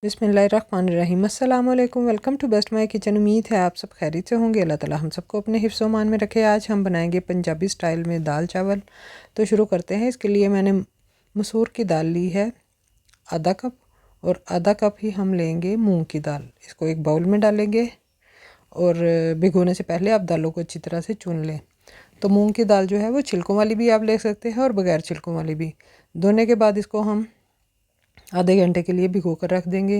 बिस्मिल्लाहिर्रहमानिर्रहीम। अस्सलाम वालेकुम। Welcome to best my kitchen. उम्मीद है आप सब खैरियत से होंगे। अल्लाह ताला हम सबको अपने हिफ्ज़ मान में रखे। आज हम बनाएंगे पंजाबी स्टाइल में दाल चावल। तो शुरू करते हैं। इसके लिए मैंने मसूर की दाल ली है आधा कप, और आधा कप ही हम लेंगे मूंग की दाल। इसको एक बाउल में डालेंगे और भिगोने से पहले आप दालों को अच्छी तरह से चुन लें। तो मूंग की दाल जो है वो छिलकों वाली भी आप ले सकते हैं और बगैर छिलकों वाली भी। धोने के बाद इसको हम आधे घंटे के लिए भिगो कर रख देंगे।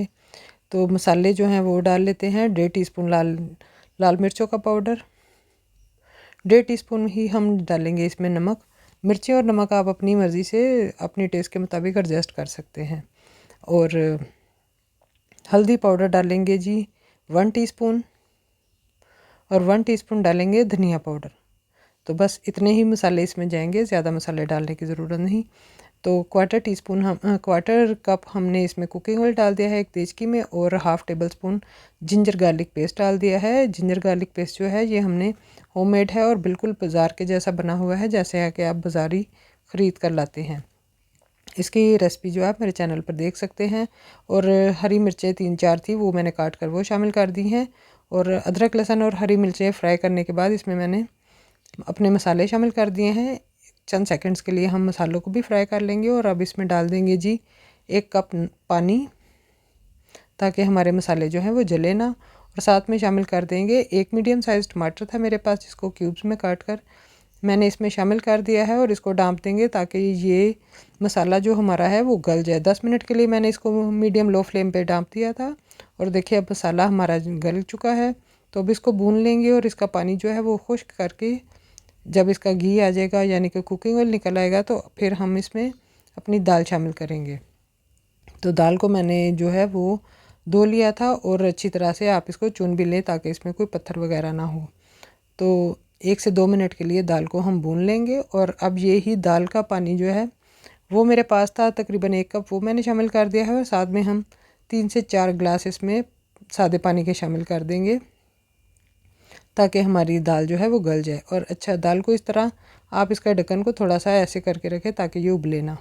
तो मसाले जो हैं वो डाल लेते हैं। 1.5 टीस्पून लाल मिर्चों का पाउडर, 1.5 टीस्पून ही हम डालेंगे इसमें नमक। मिर्ची और नमक आप अपनी मर्ज़ी से अपनी टेस्ट के मुताबिक एडजस्ट कर सकते हैं। और हल्दी पाउडर डालेंगे जी 1 टीस्पून, और 1 टीस्पून डालेंगे धनिया पाउडर। तो बस इतने ही मसाले इसमें जाएंगे, ज़्यादा मसाले डालने की ज़रूरत नहीं। तो क्वार्टर कप हमने इसमें कुकिंग ऑयल डाल दिया है एक देचकी में, और half table spoon ginger garlic paste डाल दिया है। जिंजर गार्लिक पेस्ट जो है ये हमने होममेड है और बिल्कुल बाज़ार के जैसा बना हुआ है, जैसे है कि आप बाज़ारी ख़रीद कर लाते हैं। इसकी रेसिपी जो आप मेरे चैनल पर देख सकते हैं। और हरी मिर्चें 3-4 थी, वो मैंने काट कर वो शामिल कर दी हैं। और अदरक लहसुन और हरी मिर्चें फ्राई करने के बाद इसमें मैंने अपने मसाले शामिल कर दिए हैं। चंद सेकंड्स के लिए हम मसालों को भी फ्राई कर लेंगे। और अब इसमें डाल देंगे जी 1 कप पानी, ताकि हमारे मसाले जो हैं वो जले ना। और साथ में शामिल कर देंगे एक मीडियम साइज़ टमाटर था मेरे पास, जिसको क्यूब्स में काट कर मैंने इसमें शामिल कर दिया है। और इसको डांप देंगे ताकि ये मसाला जो हमारा है वो गल जाए। 10 मिनट के लिए मैंने इसको मीडियम लो फ्लेम पे डांप दिया था। और देखिए अब मसाला हमारा गल चुका है। तो अब इसको भून लेंगे और इसका पानी जो है वो खुश्क करके जब इसका घी आ जाएगा, यानी कि कुकिंग ऑयल निकल आएगा, तो फिर हम इसमें अपनी दाल शामिल करेंगे। तो दाल को मैंने जो है वो धो लिया था, और अच्छी तरह से आप इसको चुन भी लें ताकि इसमें कोई पत्थर वगैरह ना हो। तो 1 से 2 मिनट के लिए दाल को हम भून लेंगे। और अब ये ही दाल का पानी जो है वो मेरे पास था तकरीबन 1 कप, वो मैंने शामिल कर दिया है। और साथ में हम 3 से 4 गिलास इसमें सादे पानी के शामिल कर देंगे, ताकि हमारी दाल जो है वो गल जाए। और अच्छा, दाल को इस तरह आप इसका ढक्कन को थोड़ा सा ऐसे करके रखें ताकि ये उबले ना।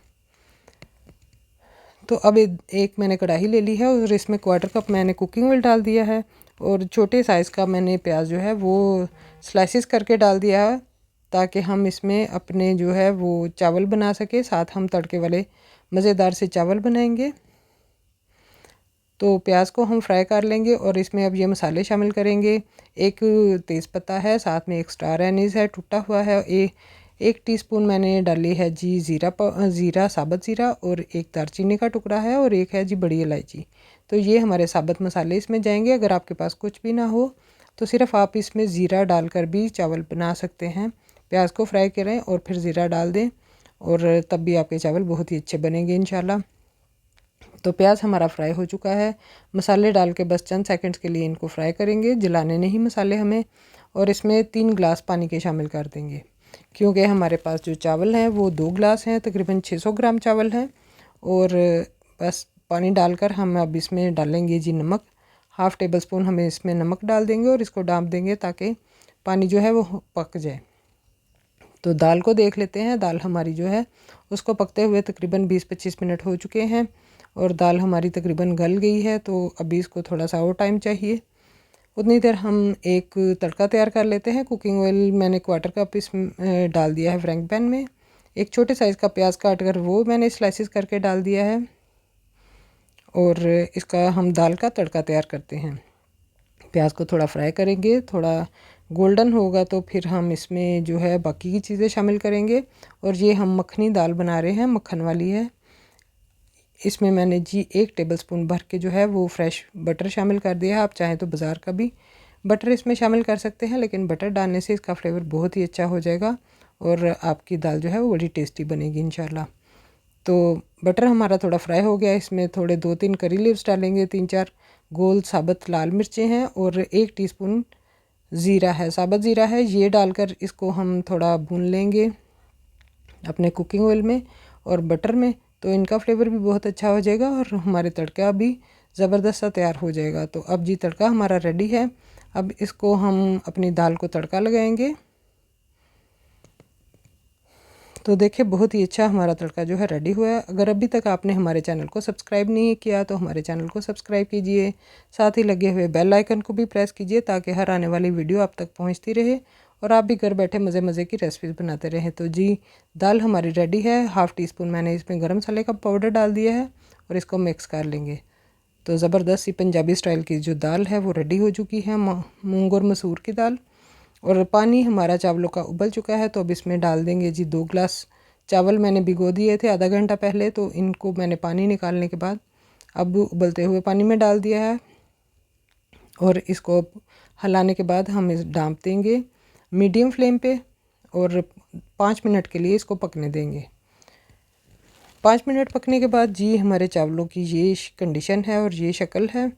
तो अब एक मैंने कढ़ाई ले ली है और इसमें 1/4 कप मैंने कुकिंग ऑयल डाल दिया है। और छोटे साइज़ का मैंने प्याज जो है वो स्लाइसिस करके डाल दिया है, ताकि हम इसमें अपने जो है वो चावल बना सके। साथ हम तड़के वाले मज़ेदार से चावल बनाएंगे। तो प्याज को हम फ्राई कर लेंगे और इसमें अब ये मसाले शामिल करेंगे। एक तेज़पत्ता है, साथ में एक स्टार एनीस है टूटा हुआ है। 1 टीस्पून मैंने डाली है जी ज़ीरा, साबुत ज़ीरा, और एक दालचीनी का टुकड़ा है, और एक है जी बड़ी इलायची। तो ये हमारे साबुत मसाले इसमें जाएंगे। अगर आपके पास कुछ भी ना हो तो सिर्फ आप इसमें ज़ीरा डालकर भी चावल बना सकते हैं। प्याज को फ्राई करें और फिर ज़ीरा डाल दें, और तब भी आपके चावल बहुत ही अच्छे बनेंगे इंशाल्लाह। तो प्याज हमारा फ्राई हो चुका है। मसाले डाल के बस चंद सेकंड्स के लिए इनको फ्राई करेंगे, जलाने नहीं मसाले हमें। और इसमें 3 गिलास पानी के शामिल कर देंगे, क्योंकि हमारे पास जो चावल हैं वो 2 गिलास हैं, तकरीबन 600 ग्राम चावल हैं। और बस पानी डालकर हम अब इसमें डालेंगे जी नमक। हाफ़ टेबल स्पून हमें इसमें नमक डाल देंगे और इसको डाँप देंगे ताकि पानी जो है वो पक जाए। तो दाल को देख लेते हैं। दाल हमारी जो है उसको पकते हुए तकरीबन 20-25 मिनट हो चुके हैं, और दाल हमारी तकरीबन गल गई है। तो अभी इसको थोड़ा सा और टाइम चाहिए। उतनी देर हम एक तड़का तैयार कर लेते हैं। कुकिंग ऑयल मैंने 1/4 कप इसमें डाल दिया है फ्राइंग पैन में। एक छोटे साइज़ का प्याज काट कर वो मैंने स्लाइसिस करके डाल दिया है, और इसका हम दाल का तड़का तैयार करते हैं। प्याज को थोड़ा फ्राई करेंगे, थोड़ा गोल्डन होगा तो फिर हम इसमें जो है बाकी की चीज़ें शामिल करेंगे। और ये हम मखनी दाल बना रहे हैं, मक्खन वाली है। इसमें मैंने जी 1 टेबलस्पून भर के जो है वो फ्रेश बटर शामिल कर दिया है। आप चाहें तो बाज़ार का भी बटर इसमें शामिल कर सकते हैं, लेकिन बटर डालने से इसका फ्लेवर बहुत ही अच्छा हो जाएगा और आपकी दाल जो है वो बड़ी टेस्टी बनेगी इंशाल्लाह। तो बटर हमारा थोड़ा फ्राई हो गया। इसमें थोड़े 2-3 करी लीव्स डालेंगे, 3-4 गोल साबुत लाल मिर्चें हैं, और 1 टीस्पून ज़ीरा है, साबुत ज़ीरा है। ये डालकर इसको हम थोड़ा भून लेंगे अपने कुकिंग ऑयल में और बटर में। तो इनका फ्लेवर भी बहुत अच्छा हो जाएगा और हमारे तड़का भी ज़बरदस्त सा तैयार हो जाएगा। तो अब जी तड़का हमारा रेडी है। अब इसको हम अपनी दाल को तड़का लगाएंगे। तो देखिए बहुत ही अच्छा हमारा तड़का जो है रेडी हुआ है। अगर अभी तक आपने हमारे चैनल को सब्सक्राइब नहीं किया तो हमारे चैनल को सब्सक्राइब कीजिए, साथ ही लगे हुए बेल आइकन को भी प्रेस कीजिए ताकि हर आने वाली वीडियो आप तक पहुंचती रहे और आप भी घर बैठे मज़े मज़े की रेसिपीज़ बनाते रहें। तो जी दाल हमारी रेडी है। हाफ़ टी स्पून मैंने इसमें गर्म मसाले का पाउडर डाल दिया है और इसको मिक्स कर लेंगे। तो ज़बरदस्त सी पंजाबी स्टाइल की जो दाल है वो रेडी हो चुकी है, मूंग और मसूर की दाल। और पानी हमारा चावलों का उबल चुका है तो अब इसमें डाल देंगे जी 2 गिलास चावल मैंने भिगो दिए थे आधा घंटा पहले, तो इनको मैंने पानी निकालने के बाद अब उबलते हुए पानी में डाल दिया है और इसको हिलाने के बाद हम इस ढाँप देंगे मीडियम फ्लेम पे और 5 मिनट के लिए इसको पकने देंगे। 5 मिनट पकने के बाद जी हमारे चावलों की ये कंडीशन है और ये शक्ल है।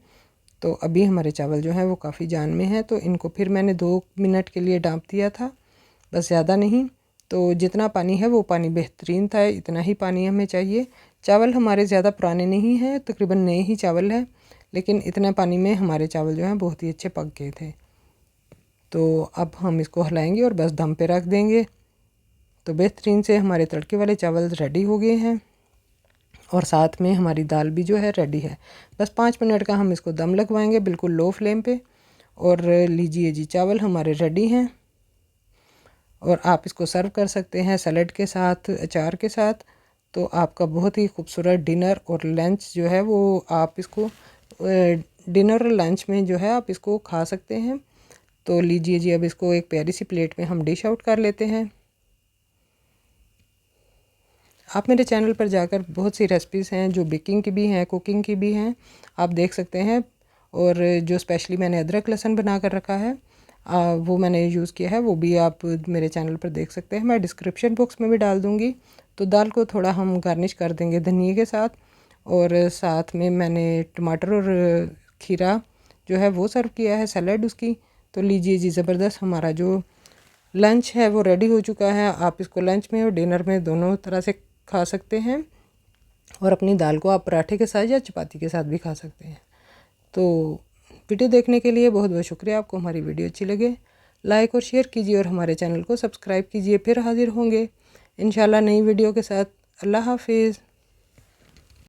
तो अभी हमारे चावल जो हैं वो काफ़ी जान में हैं, तो इनको फिर मैंने 2 मिनट के लिए ढाँप दिया था, बस ज़्यादा नहीं। तो जितना पानी है वो पानी बेहतरीन था, इतना ही पानी हमें चाहिए। चावल हमारे ज़्यादा पुराने नहीं हैं, तकरीबन नए ही चावल हैं, लेकिन इतने पानी में हमारे चावल जो हैं बहुत ही अच्छे पक गए थे। तो अब हम इसको हिलाएंगे और बस दम पे रख देंगे। तो बेहतरीन से हमारे तड़के वाले चावल रेडी हो गए हैं और साथ में हमारी दाल भी जो है रेडी है। बस 5 मिनट का हम इसको दम लगवाएंगे बिल्कुल लो फ्लेम पे। और लीजिए जी चावल हमारे रेडी हैं और आप इसको सर्व कर सकते हैं सैलड के साथ, अचार के साथ। तो आपका बहुत ही खूबसूरत डिनर और लंच जो है वो आप इसको डिनर और लंच में जो है आप इसको खा सकते हैं। तो लीजिए जी अब इसको एक प्यारी सी प्लेट में हम डिश आउट कर लेते हैं। आप मेरे चैनल पर जाकर बहुत सी रेसिपीज़ हैं जो बेकिंग की भी हैं, कुकिंग की भी हैं, आप देख सकते हैं। और जो स्पेशली मैंने अदरक लहसुन बना कर रखा है वो मैंने यूज़ किया है, वो भी आप मेरे चैनल पर देख सकते हैं। मैं डिस्क्रिप्शन बॉक्स में भी डाल दूँगी। तो दाल को थोड़ा हम गार्निश कर देंगे धनिए के साथ और साथ में मैंने टमाटर और खीरा जो है वो सर्व किया है, सैलड उसकी। तो लीजिए जी ज़बरदस्त हमारा जो लंच है वो रेडी हो चुका है। आप इसको लंच में और डिनर में दोनों तरह से खा सकते हैं और अपनी दाल को आप पराठे के साथ या चपाती के साथ भी खा सकते हैं। तो वीडियो देखने के लिए बहुत बहुत शुक्रिया। आपको हमारी वीडियो अच्छी लगे लाइक और शेयर कीजिए और हमारे चैनल को सब्सक्राइब कीजिए। फिर हाजिर होंगे इंशाल्लाह नई वीडियो के साथ। अल्लाह हाफिज़।